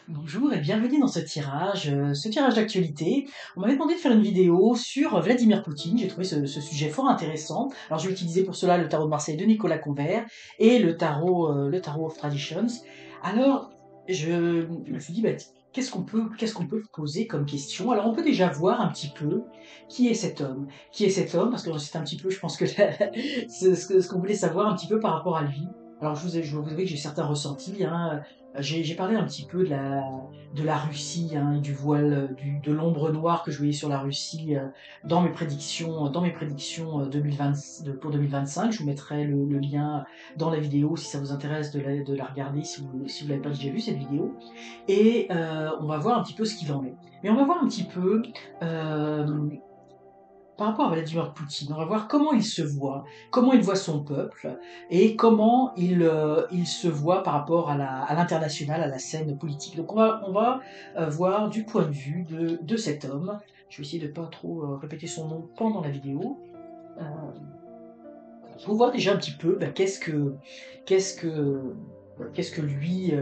Bonjour et bienvenue dans ce tirage d'actualité. On m'avait demandé de faire une vidéo sur Vladimir Poutine. J'ai trouvé ce sujet fort intéressant. Alors je vais utiliser pour cela le tarot de Marseille de Nicolas Convert et le tarot of Traditions. Alors je me suis dit, qu'est-ce qu'on peut poser comme question? Alors on peut déjà voir un petit peu qui est cet homme. Qui est cet homme? Parce que c'est un petit peu, je pense que ce qu'on voulait savoir un petit peu par rapport à lui. Alors je vous avoue que j'ai certains ressentis, hein. J'ai parlé un petit peu de la Russie, hein, et du voile, de l'ombre noire que je voyais sur la Russie dans mes prédictions 2020, pour 2025. Je vous mettrai le lien dans la vidéo si ça vous intéresse de la regarder, si vous l'avez pas déjà vu cette vidéo. Et on va voir un petit peu ce qu'il en est. Mais on va voir un petit peu euh, par rapport à Vladimir Poutine, on va voir comment il voit son peuple et comment il se voit par rapport à l'international, à la scène politique. Donc on va voir du point de vue de cet homme. Je vais essayer de ne pas trop répéter son nom pendant la vidéo. Euh, pour voir déjà un petit peu qu'est-ce que, qu'est-ce que lui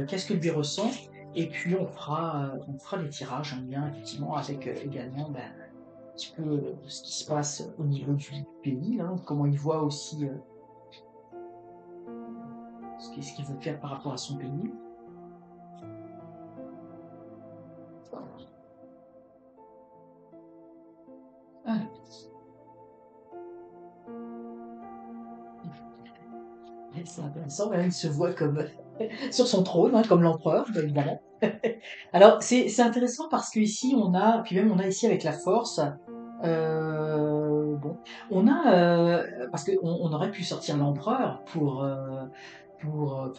ressent. Et puis on fera des tirages en lien effectivement avec également un petit peu ce qui se passe au niveau du pays, hein, comment il voit aussi ce qu'il veut faire par rapport à son pays. Ah, c'est intéressant, il se voit comme sur son trône, hein, comme l'empereur, évidemment. Alors c'est intéressant parce qu'ici puis même on a ici avec la force, bon, parce qu'on aurait pu sortir l'empereur pour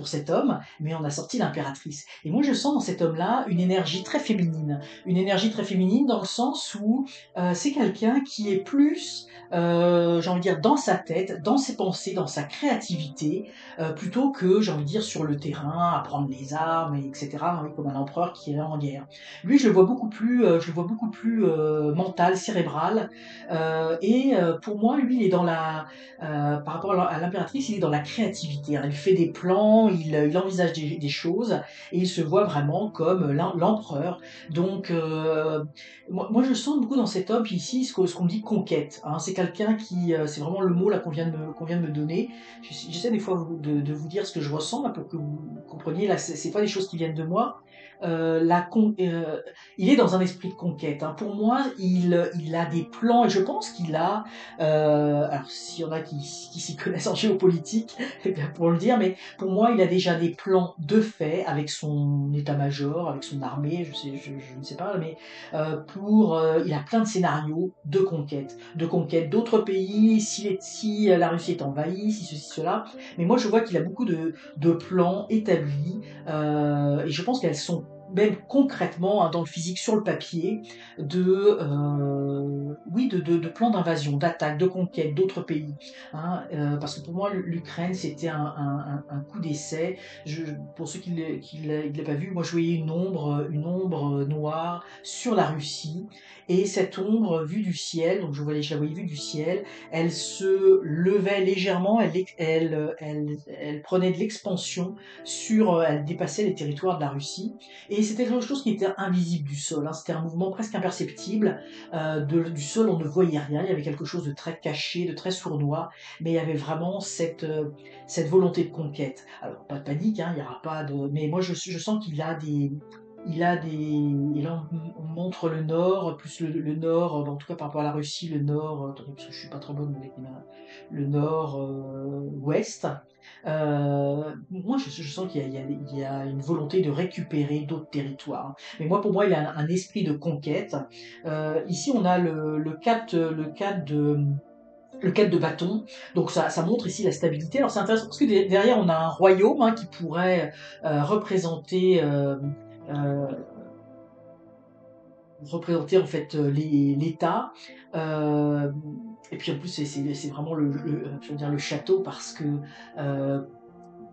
cet homme, mais on a sorti l'impératrice. Et moi, je sens dans cet homme-là une énergie très féminine. Une énergie très féminine dans le sens où c'est quelqu'un qui est plus, j'ai envie de dire, dans sa tête, dans ses pensées, dans sa créativité, plutôt que, j'ai envie de dire, sur le terrain, à prendre les armes, etc., hein, comme un empereur qui est en guerre. Lui, je le vois beaucoup plus mental, cérébral, et pour moi, lui, il est par rapport à l'impératrice, il est dans la créativité, hein. Il fait des plans, il envisage des choses, et il se voit vraiment comme l'empereur. Donc, moi, je sens beaucoup dans cet homme, puis ici, ce qu'on me dit conquête, hein. C'est quelqu'un c'est vraiment le mot là qu'on vient de me donner. J'essaie des fois de vous dire ce que je ressens là, pour que vous compreniez. Là, c'est pas des choses qui viennent de moi. Il est dans un esprit de conquête, hein. Pour moi, il a des plans et je pense qu'il a. Alors, s'il y en a qui s'y connaissent en géopolitique, eh bien pour le dire, mais pour moi, il a déjà des plans de fait avec son état-major, avec son armée, je ne sais pas, mais il a plein de scénarios de conquête d'autres pays, si la Russie est envahie, si ceci, cela. Mais moi, je vois qu'il a beaucoup de plans établis, et je pense qu'elles sont même concrètement, hein, dans le physique, sur le papier, oui, de plans d'invasion, d'attaque, de conquête d'autres pays, hein, parce que pour moi, l'Ukraine, c'était un coup d'essai. Pour ceux qui ne l'aient pas vu, moi, je voyais une ombre noire sur la Russie, et cette ombre vue du ciel, donc je la voyais vue du ciel, elle se levait légèrement, elle prenait de l'expansion elle dépassait les territoires de la Russie, et c'était quelque chose qui était invisible du sol, hein. C'était un mouvement presque imperceptible. Du sol, on ne voyait rien. Il y avait quelque chose de très caché, de très sournois, mais il y avait vraiment cette volonté de conquête. Alors, pas de panique, hein, il n'y aura pas de. Mais moi, je sens qu'il a des. Il a des. Et là, on montre le nord, plus le nord, en tout cas par rapport à la Russie, le nord, attendez, parce que je suis pas très bonne avec le nord ouest. Moi, je sens qu'il y a une volonté de récupérer d'autres territoires, hein. Mais moi, pour moi, il a un esprit de conquête. Ici, on a le cadre de bâton, donc ça montre ici la stabilité. Alors c'est intéressant parce que derrière on a un royaume, hein, qui pourrait euh, représenter en fait l'État. Euh, et puis en plus c'est vraiment je veux dire, le château, parce que euh,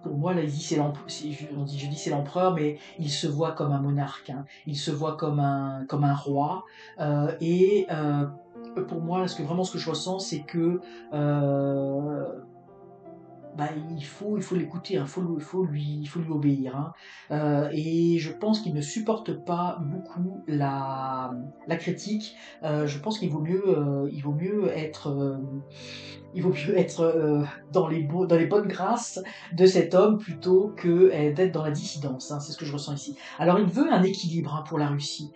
pour moi, là, il dit je dis c'est l'empereur, mais il se voit comme un monarque, hein. Il se voit comme un roi. Et pour moi, vraiment ce que je ressens, c'est que bah, il faut l'écouter, hein, il faut lui obéir, hein. Et je pense qu'il ne supporte pas beaucoup la critique. Je pense il vaut mieux être, il vaut mieux être dans les bonnes grâces de cet homme plutôt que d'être dans la dissidence, hein, c'est ce que je ressens ici. Alors il veut un équilibre, hein, pour la Russie.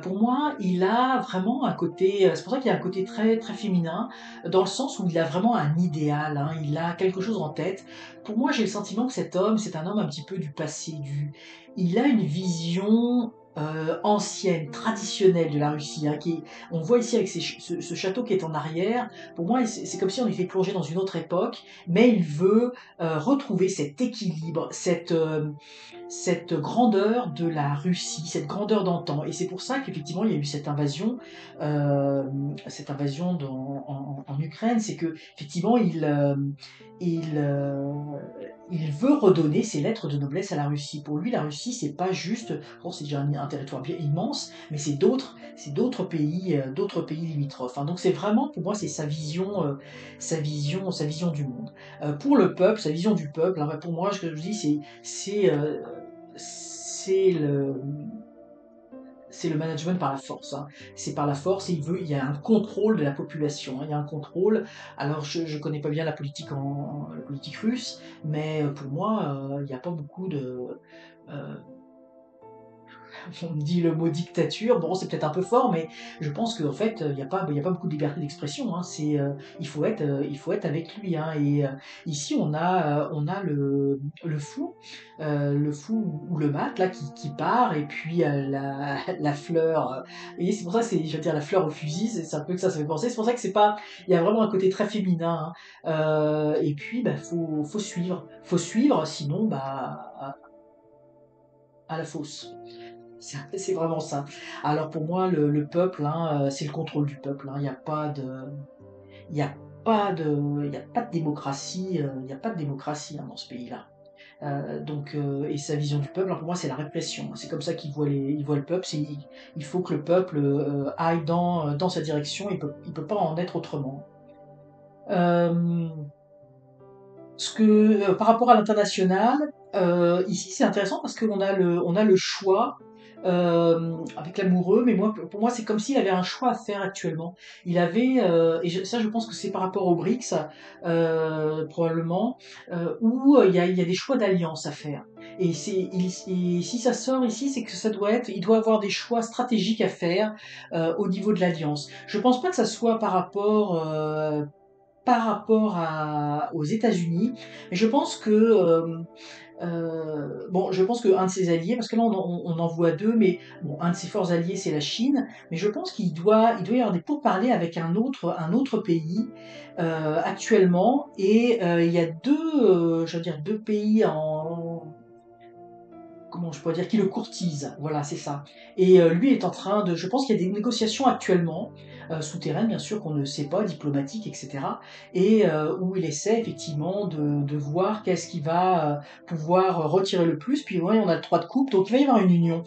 Pour moi, il a vraiment un côté, c'est pour ça qu'il y a un côté très, très féminin, dans le sens où il a vraiment un idéal, hein, il a quelque chose en tête. Pour moi, j'ai le sentiment que cet homme, c'est un homme un petit peu du passé, il a une vision ancienne, traditionnelle de la Russie, hein, on voit ici avec ce château qui est en arrière. Pour moi, c'est comme si on était plongé dans une autre époque, mais il veut retrouver cet équilibre, cette grandeur de la Russie, cette grandeur d'antan. Et c'est pour ça qu'effectivement, il y a eu cette invasion en Ukraine. C'est que effectivement, il, euh, il veut redonner ses lettres de noblesse à la Russie. Pour lui, la Russie, c'est pas juste, bon, c'est déjà un territoire bien immense, mais c'est d'autres pays limitrophes, hein. Donc c'est vraiment, pour moi, c'est sa vision du monde. Pour le peuple, sa vision du peuple, hein, pour moi, ce que je dis, c'est c'est le management par la force, hein. C'est par la force et il y a un contrôle de la population, hein. Il y a un contrôle. Alors je connais pas bien la politique russe, mais pour moi il n'y a pas beaucoup de euh, on me dit le mot dictature, bon c'est peut-être un peu fort, mais je pense qu'en fait il y a pas beaucoup de liberté d'expression, hein. Il faut être avec lui, hein. Et ici on a le fou ou le mat là qui part et puis la fleur. Et c'est pour ça que c'est, je veux dire la fleur au fusil, c'est un peu que ça fait penser. C'est pour ça que c'est pas, il y a vraiment un côté très féminin, hein. Et puis bah faut suivre, sinon bah à la fosse. C'est vraiment ça. Alors pour moi, le peuple, hein, c'est le contrôle du peuple, hein. Il y a il y a pas de démocratie, il y a pas de démocratie, hein, dans ce pays-là. Et sa vision du peuple, alors pour moi, c'est la répression. C'est comme ça il voit le peuple. Il faut que le peuple aille dans sa direction. Il peut pas en être autrement. Euh, Par rapport à l'international, ici c'est intéressant parce on a le choix avec l'amoureux, mais moi, pour moi c'est comme s'il avait un choix à faire actuellement. Il avait, ça je pense que c'est par rapport aux BRICS, probablement, où il y a des choix d'alliance à faire. Et si ça sort ici, c'est que il doit avoir des choix stratégiques à faire au niveau de l'alliance. Je pense pas que ça soit par rapport aux États-Unis, mais je pense que bon, je pense qu'un de ses alliés, parce que là on en voit deux, mais bon, un de ses forts alliés c'est la Chine, mais je pense il doit y avoir des pourparlers avec un autre pays actuellement, et il y a je veux dire deux pays en comment je pourrais dire, qui le courtise. Voilà, c'est ça. Et lui est en train de, je pense qu'il y a des négociations actuellement, souterraines bien sûr, qu'on ne sait pas, diplomatiques, etc. Et où il essaie effectivement de voir qu'est-ce qui va pouvoir retirer le plus. Puis ouais, on a le 3 de coupe, donc il va y avoir une union.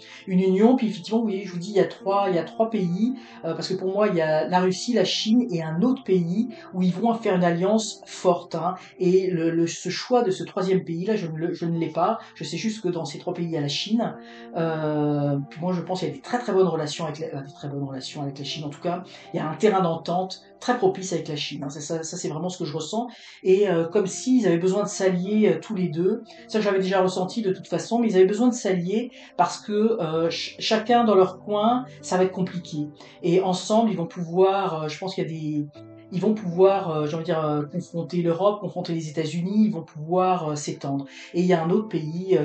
Puis effectivement, oui, je vous dis, il y a trois pays, parce que pour moi, il y a la Russie, la Chine et un autre pays où ils vont faire une alliance forte, hein. Et ce choix de ce troisième pays-là, je ne l'ai pas. Je sais juste que dans ces trois pays, il y a la Chine. Puis moi, je pense qu'il y a des très très bonnes relations des très bonnes relations avec la Chine. En tout cas, il y a un terrain d'entente très propice avec la Chine, hein. Ça c'est vraiment ce que je ressens. Et comme s'ils avaient besoin de s'allier tous les deux. Ça, j'avais déjà ressenti de toute façon, mais ils avaient besoin de s'allier parce que chacun dans leur coin, ça va être compliqué. Et ensemble, ils vont pouvoir, je pense qu'il y a des ils vont pouvoir, j'ai envie de dire, confronter l'Europe, confronter les États-Unis, ils vont pouvoir s'étendre. Et il y a un autre pays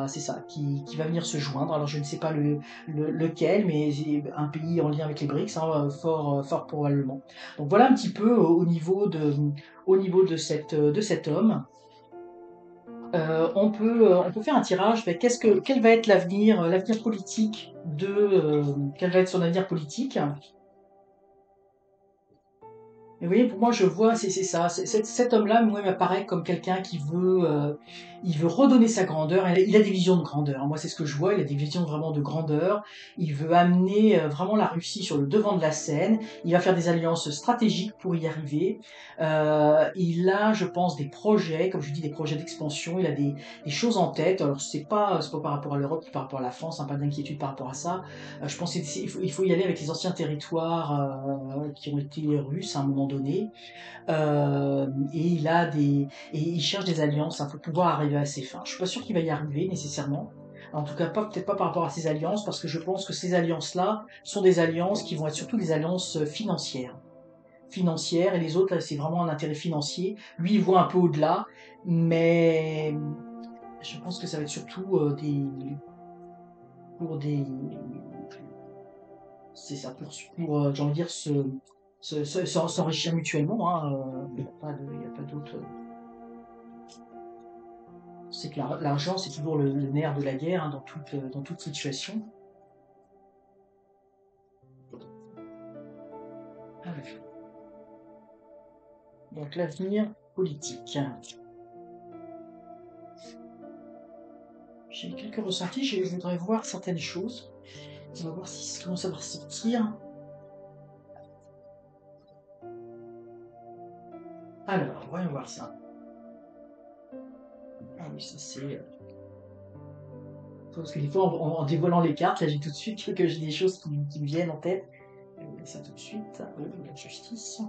c'est ça, qui va venir se joindre. Alors je ne sais pas lequel, mais c'est un pays en lien avec les BRICS, hein, fort probablement. Donc voilà un petit peu au niveau de cet homme. On peut faire un tirage. Mais quel va être l'avenir politique quel va être son avenir politique? Et vous voyez, pour moi, je vois, c'est ça. Cet homme-là, moi, il m'apparaît comme quelqu'un qui veut, il veut redonner sa grandeur. Il a des visions de grandeur. Moi, c'est ce que je vois. Il a des visions vraiment de grandeur. Il veut amener vraiment la Russie sur le devant de la scène. Il va faire des alliances stratégiques pour y arriver. Il a, je pense, des projets, comme je dis, des projets d'expansion. Il a des choses en tête. Alors, c'est pas par rapport à l'Europe, par rapport à la France, hein, pas d'inquiétude par rapport à ça. Je pense qu'il faut y aller avec les anciens territoires qui ont été russes à un moment donné. Et et il cherche des alliances pour pouvoir arriver à ses fins. Je suis pas sûr qu'il va y arriver nécessairement. En tout cas, peut-être pas par rapport à ces alliances, parce que je pense que ces alliances-là sont des alliances qui vont être surtout des alliances financières. Financières, et les autres, là, c'est vraiment un intérêt financier. Lui, il voit un peu au-delà, mais je pense que ça va être surtout pour des, c'est ça, pour j'ai envie de dire, s'enrichir mutuellement. Hein, il y a pas d'autre. C'est que l'argent, c'est toujours le nerf de la guerre, hein, dans toute situation. Ah oui. Donc l'avenir politique. J'ai quelques ressentis, je voudrais voir certaines choses. On va voir comment ça va ressortir. Alors, voyons voir ça. Ah oui, ça c'est. Parce que des fois, en dévoilant les cartes, là j'ai tout de suite que j'ai des choses qui me viennent en tête. Je vais vous dire ça tout de suite. La justice.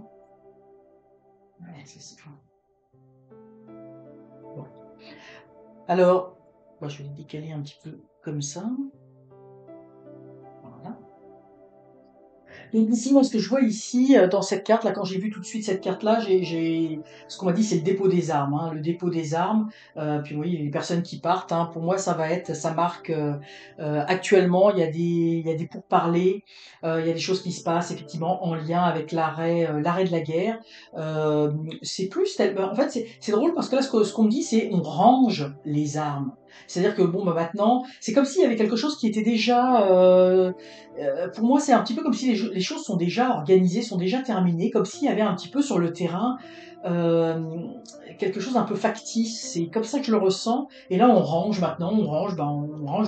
Ouais, c'est ça. Bon. Alors, moi, je vais le décaler un petit peu comme ça. Voilà. Donc ici, moi, ce que je vois ici, dans cette carte-là, quand j'ai vu tout de suite cette carte-là, ce qu'on m'a dit, c'est le dépôt des armes, hein, le dépôt des armes. Puis oui, les personnes qui partent, hein, pour moi, ça marque, actuellement, il y a des pourparlers, il y a des choses qui se passent, effectivement, en lien avec l'arrêt de la guerre. C'est plus, en fait, c'est drôle parce que là, ce qu'on me dit, c'est on range les armes. C'est-à-dire que bon, bah maintenant, c'est comme s'il y avait quelque chose qui était déjà, pour moi, c'est un petit peu comme si les choses sont déjà organisées, sont déjà terminées, comme s'il y avait un petit peu sur le terrain euh, quelque chose d'un peu factice. C'est comme ça que je le ressens. Et là, on range maintenant, on range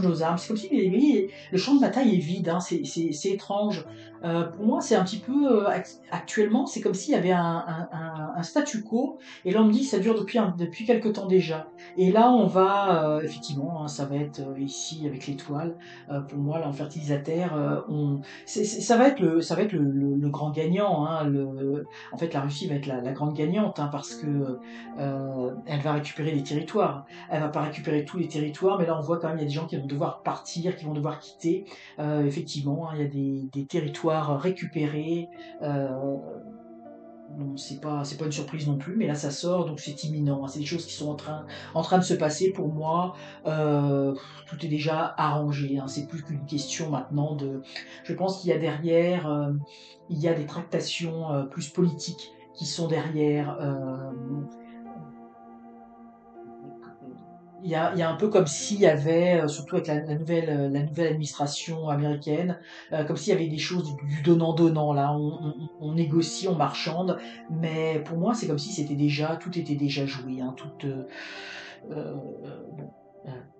nos armes. C'est comme si le champ de bataille est vide. Hein, c'est étrange. Pour moi, c'est un petit peu actuellement, c'est comme s'il y avait un statu quo. Et là, on me dit que ça dure depuis quelque temps déjà. Et là, on va effectivement, hein, ça va être ici avec l'étoile. Pour moi, là, en fertilisateur, ça va être le grand gagnant. Hein, en fait, la Russie va être la grande gagnante, hein, parce que elle va récupérer les territoires. Elle va pas récupérer tous les territoires, mais là, on voit quand même il y a des gens qui vont devoir partir, qui vont devoir quitter. Effectivement, hein, il y a des territoires récupérés. Euh, Bon, c'est pas une surprise non plus, mais là ça sort, donc c'est imminent. Hein. C'est des choses qui sont en train de se passer pour moi. Euh, Tout est déjà arrangé. Hein. C'est plus qu'une question maintenant de. Je pense qu'il y a derrière, il y a des tractations plus politiques qui sont derrière. Il y a un peu comme s'il y avait, surtout avec la nouvelle administration américaine, comme s'il y avait des choses du donnant-donnant, là. On négocie, on marchande, mais pour moi, c'est comme si tout était déjà joué, hein, bon, euh,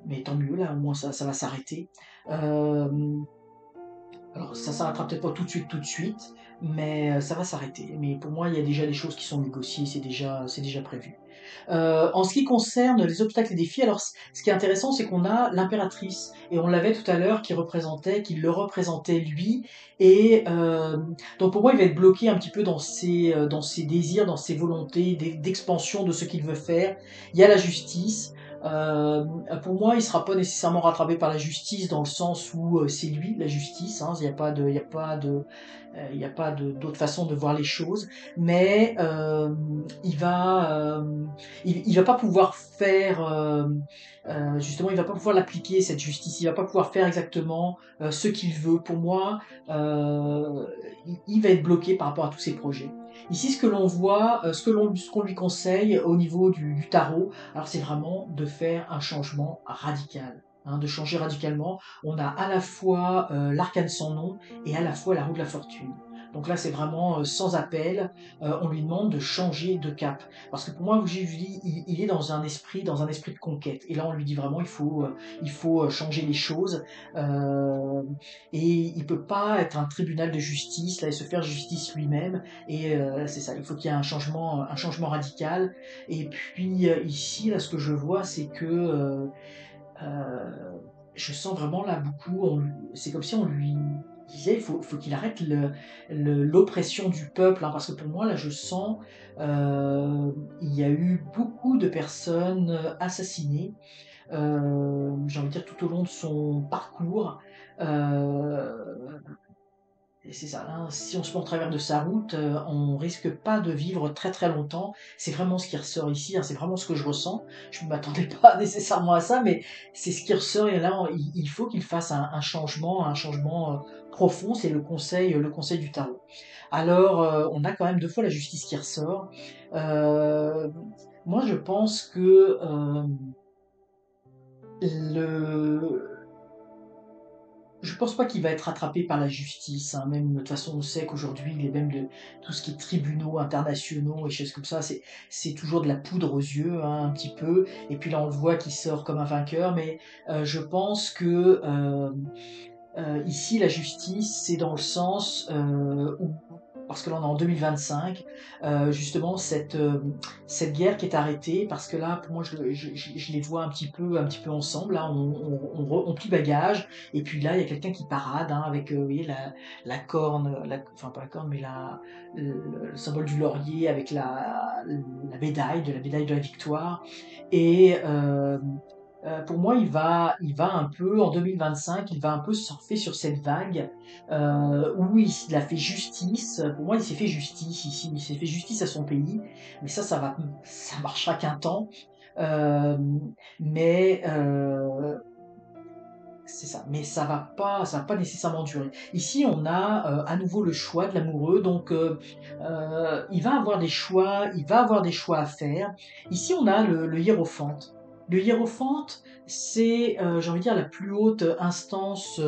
mais tant mieux, là, au moins ça va s'arrêter. Euh, alors, ça s'arrêtera peut-être pas tout de suite, mais ça va s'arrêter. Mais pour moi, il y a déjà des choses qui sont négociées, c'est déjà prévu. En ce qui concerne les obstacles et défis, alors ce qui est intéressant, c'est qu'on a l'impératrice, et on l'avait tout à l'heure, qui le représentait lui, et donc pour moi, il va être bloqué un petit peu dans ses désirs, dans ses volontés d'expansion de ce qu'il veut faire. Il y a la justice. Euh, pour moi, il sera pas nécessairement rattrapé par la justice dans le sens où c'est lui la justice. Hein, il y a pas de, il y a pas d'autre façon de voir les choses. Mais il va pas pouvoir faire justement, il va pas pouvoir l'appliquer cette justice. Il va pas pouvoir faire exactement ce qu'il veut. Pour moi, il va être bloqué par rapport à tous ses projets. Ici, ce que l'on voit, ce qu'on lui conseille au niveau du tarot, alors c'est vraiment de faire un changement radical. Hein, de changer radicalement. On a à la fois l'arcane sans nom et à la fois la roue de la fortune. Donc là, c'est vraiment sans appel. On lui demande de changer de cap. Parce que pour moi, je dis, il est dans un esprit de conquête. Et là, on lui dit vraiment, il faut changer les choses. Euh, et il peut pas être un tribunal de justice là et se faire justice lui-même. Et c'est ça. Il faut qu'il y ait un changement radical. Et puis ici, là, ce que je vois, c'est que euh, je sens vraiment là beaucoup, c'est comme si on lui disait, faut qu'il arrête l'oppression du peuple, hein, parce que pour moi, là, je sens, il y a eu beaucoup de personnes assassinées, j'ai envie de dire tout au long de son parcours, euh, et c'est ça, hein, si on se met en travers de sa route, on risque pas de vivre très très longtemps. C'est vraiment ce qui ressort ici, hein, c'est vraiment ce que je ressens. Je ne m'attendais pas nécessairement à ça, mais c'est ce qui ressort. Et là, il faut qu'il fasse un changement profond. C'est le conseil du tarot. Alors, on a quand même deux fois la justice qui ressort. Euh, Moi, je pense que le je pense pas qu'il va être rattrapé par la justice, hein. Même de toute façon, on sait qu'aujourd'hui, les mêmes de tout ce qui est tribunaux internationaux et choses comme ça, c'est toujours de la poudre aux yeux, hein, un petit peu. Et puis là, on le voit qu'il sort comme un vainqueur. Mais je pense que ici, la justice, c'est dans le sens où, parce que là on est en 2025, justement cette guerre qui est arrêtée, parce que là pour moi je les vois un petit peu ensemble, là on plie bagage, et puis là il y a quelqu'un qui parade, hein, avec vous voyez, la corne, enfin pas la corne mais le symbole du laurier avec la médaille, la médaille de la victoire, et pour moi, il va un peu, en 2025, il va un peu surfer sur cette vague où il a fait justice. Pour moi, il s'est fait justice ici, il s'est fait justice à son pays. Mais ça marchera qu'un temps. Euh, mais c'est ça. Mais ça va pas nécessairement durer. Ici, on a à nouveau le choix de l'amoureux. Donc, il va avoir des choix, il va avoir des choix à faire. Ici, on a le hiérophante. Le hiérophante, c'est, j'ai envie de dire, la plus haute instance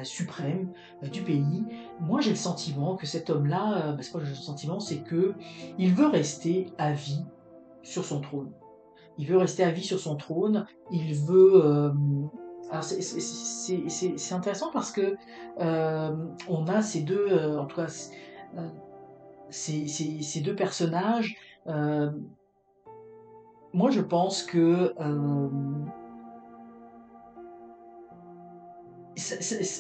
suprême du pays. Moi, j'ai le sentiment que cet homme-là, c'est pas que j'ai le sentiment, c'est que il veut rester à vie sur son trône. Il veut rester à vie sur son trône. Il veut. Alors c'est intéressant parce que on a ces deux, en tout cas, euh, ces deux personnages. euh, Moi, je pense que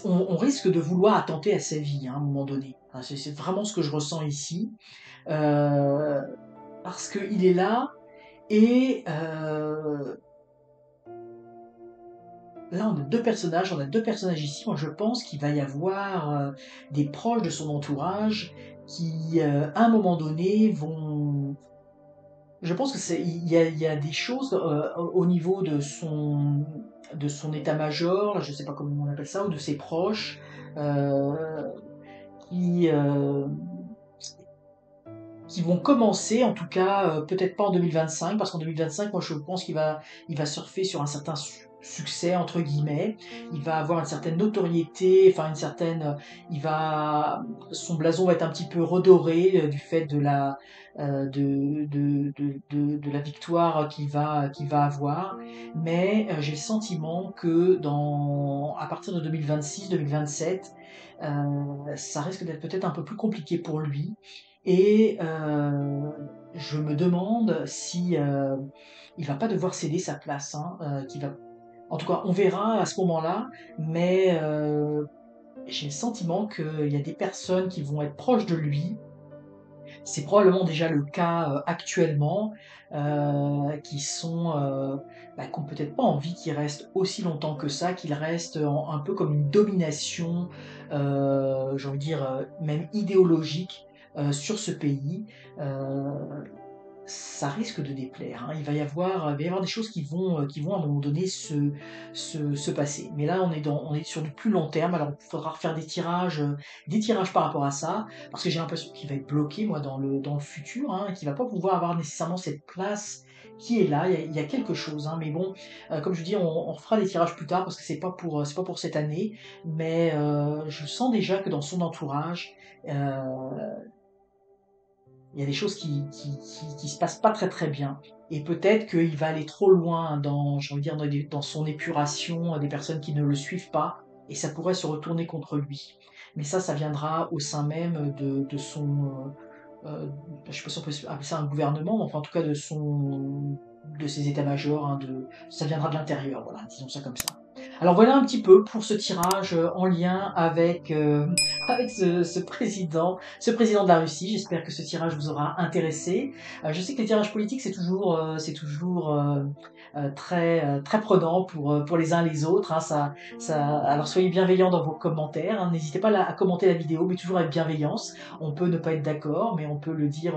on risque de vouloir attenter à sa vie, hein, à un moment donné. Hein, c'est vraiment ce que je ressens ici, euh, parce qu'il est là et là, on a deux personnages ici. Moi, je pense qu'il va y avoir des proches de son entourage qui, à un moment donné, vont. Je pense que il y a des choses au niveau de son état-major, je ne sais pas comment on appelle ça, ou de ses proches, euh, qui, euh, qui vont commencer, en tout cas, peut-être pas en 2025, parce qu'en 2025, moi je pense il va surfer sur un certain succès, entre guillemets, il va avoir une certaine notoriété, enfin une certaine, son blason va être un petit peu redoré du fait de de la victoire qu'il va avoir, mais j'ai le sentiment que à partir de 2026-2027, ça risque d'être peut-être un peu plus compliqué pour lui, et je me demande si il va pas devoir céder sa place, hein, en tout cas, on verra à ce moment-là, mais j'ai le sentiment qu'il y a des personnes qui vont être proches de lui. C'est probablement déjà le cas actuellement, qui ont peut-être pas envie qu'il reste aussi longtemps que ça, qu'il reste un peu comme une domination, j'ai envie de dire même idéologique sur ce pays. Euh, Ça risque de déplaire, hein. Il va y avoir des choses qui vont à un moment donné se passer. Mais là, on est sur du plus long terme, alors il faudra refaire des tirages par rapport à ça, parce que j'ai l'impression qu'il va être bloqué, moi, dans le futur, hein, qu'il va pas pouvoir avoir nécessairement cette place qui est là, il y a quelque chose, hein, mais bon, comme je dis, on fera les tirages plus tard parce que c'est pas pour cette année, mais je sens déjà que dans son entourage, heu, il y a des choses qui se passent pas très, très bien et peut-être qu'il va aller trop loin dans j'ai envie de dire dans son épuration, des personnes qui ne le suivent pas et ça pourrait se retourner contre lui. Mais ça viendra au sein même de son, je sais pas si on peut appeler ça un gouvernement, mais enfin en tout cas de ses états-majors, hein, ça viendra de l'intérieur, voilà, disons ça comme ça. Alors voilà un petit peu pour ce tirage en lien avec, avec ce président de la Russie. J'espère que ce tirage vous aura intéressé. Je sais que les tirages politiques, c'est toujours très, très prenant pour les uns et les autres, hein. Alors soyez bienveillants dans vos commentaires, hein. N'hésitez pas à commenter la vidéo, mais toujours avec bienveillance. On peut ne pas être d'accord, mais on peut le dire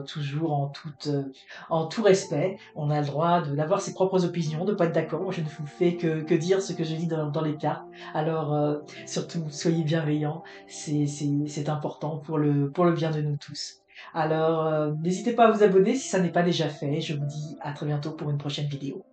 toujours en tout respect. On a le droit d'avoir ses propres opinions, de ne pas être d'accord. Moi, je ne vous fais que dire ce que je dis dans les cartes. Alors, surtout, soyez bienveillants. C'est important pour le bien de nous tous. Alors, n'hésitez pas à vous abonner si ça n'est pas déjà fait. Je vous dis à très bientôt pour une prochaine vidéo.